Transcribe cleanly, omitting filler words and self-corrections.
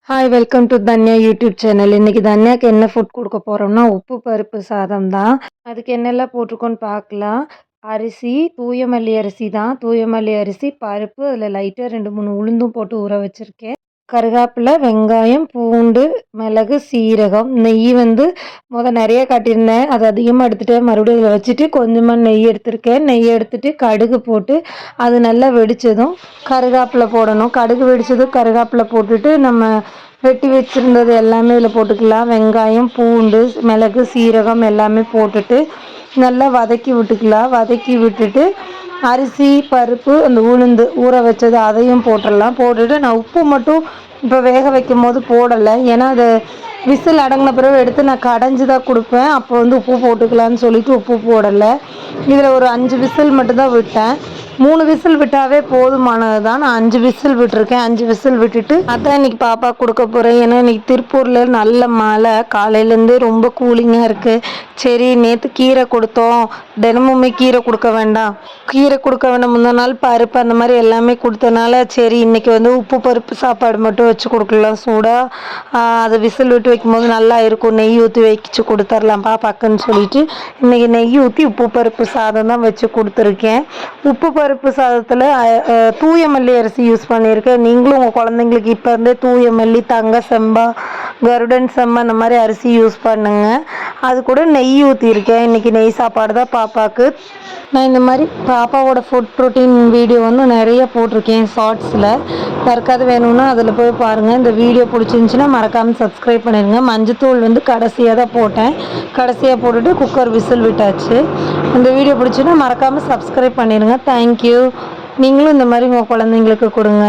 Hi welcome to Tanya YouTube channel. இன்னைக்கு தன்யாக்கு என்ன ஃபுட் கொடுக்க போகிறோம்னா உப்பு பருப்பு சாதம் தான். அதுக்கு என்னெல்லாம் போட்டிருக்கோன்னு பார்க்கலாம். அரிசி தூயமல்லி அரிசி தான். தூயமல்லி அரிசி பருப்பு, அதில் லைட்டாக 2-3 உளுந்தும் போட்டு ஊற வச்சுருக்கேன். கருவேப்பிலை, வெங்காயம், பூண்டு, மிளகு, சீரகம், நெய் நிறைய காட்டியிருந்தேன். அது அதிகமாக எடுத்துகிட்டு மறுபடியும் இதில் வச்சுட்டு கொஞ்சமாக நெய் எடுத்திருக்கேன். நெய் எடுத்துகிட்டு கடுகு போட்டு அது நல்லா வெடித்ததும் கருவேப்பிலை போடணும். கடுகு வெடித்ததும் கருவேப்பிலை போட்டுட்டு நம்ம வெட்டி வச்சுருந்தது எல்லாமே இதில் போட்டுக்கலாம். வெங்காயம், பூண்டு, மிளகு, சீரகம் எல்லாமே போட்டுட்டு நல்லா வதக்கி விட்டுக்கலாம். வதக்கி விட்டுட்டு அரிசி, பருப்பு, அந்த உளுந்து ஊற வச்சது அதையும் போட்டுடலாம். போட்டுட்டு நான் உப்பு மட்டும் இப்போ வேக வைக்கும் போது போடலை. ஏன்னா அது விசில் அடங்கின பிறகு எடுத்து நான் கடைஞ்சி தான் கொடுப்பேன். அப்போ உப்பு போட்டுக்கலான்னு சொல்லிவிட்டு உப்பு போடலை. இதில் ஒரு 5 விசில் மட்டும்தான் விட்டேன். 3 விசில் விட்டாவே போதுமானது தான். நான் 5 விசில் விட்டுருக்கேன். 5 விசில் விட்டுட்டு அதான் இன்றைக்கி பாப்பா கொடுக்க போகிறேன். ஏன்னா இன்றைக்கி திருப்பூரில் நல்ல மழை, காலையிலேருந்தே ரொம்ப கூலிங்காக இருக்குது. சரி நேற்று கீரை கொடுத்தோம், தினமுமே கீரை கொடுக்க வேண்டாம், கீரை கொடுக்க வேண்டாம், முந்தின நாள் பருப்பு அந்த மாதிரி எல்லாமே கொடுத்தனால சரி இன்றைக்கி உப்பு பருப்பு சாப்பாடு மட்டும் வச்சு கொடுக்கலாம் சூடாக. அதை விசில் விட்டு வைக்கும்போது நல்லா இருக்கும். நெய் ஊற்றி வச்சு கொடுத்துர்லாம் பாப்பாக்குன்னு சொல்லிட்டு இன்றைக்கி நெய் ஊற்றி உப்பு பருப்பு சாதம் தான் வச்சு கொடுத்துருக்கேன். உப்பு பருப்பு சாதத்தில் தூய மல்லி அரிசி யூஸ் பண்ணியிருக்கேன். நீங்களும் உங்கள் குழந்தைங்களுக்கு இப்போ இருந்தே தூய மல்லி, தங்க செம்பா, கருடன் செம்பா அந்த மாதிரி அரிசி யூஸ் பண்ணுங்க. அது கூட நெய் ஊற்றிருக்கேன். இன்றைக்கி நெய் சாப்பாடு தான் பாப்பாவுக்கு. நான் இந்த மாதிரி பாப்பாவோட ஃபுட் ப்ரோட்டீன் வீடியோ நிறைய போட்டிருக்கேன் ஷார்ட்ஸில். யாருக்காவது வேணும்னா அதில் போய் பாருங்கள். இந்த வீடியோ பிடிச்சிருந்துச்சின்னா மறக்காமல் சப்ஸ்கிரைப் பண்ணிடுங்க. மஞ்சத்தூள் கடைசியாக தான் போட்டேன். கடைசியாக போட்டுட்டு குக்கர் விசில் விட்டாச்சு. இந்த வீடியோ பிடிச்சின்னா மறக்காமல் சப்ஸ்கிரைப் பண்ணிடுங்க. தேங்க்யூ. நீங்களும் இந்த மாதிரி உங்கள் குழந்தைங்களுக்கு கொடுங்க.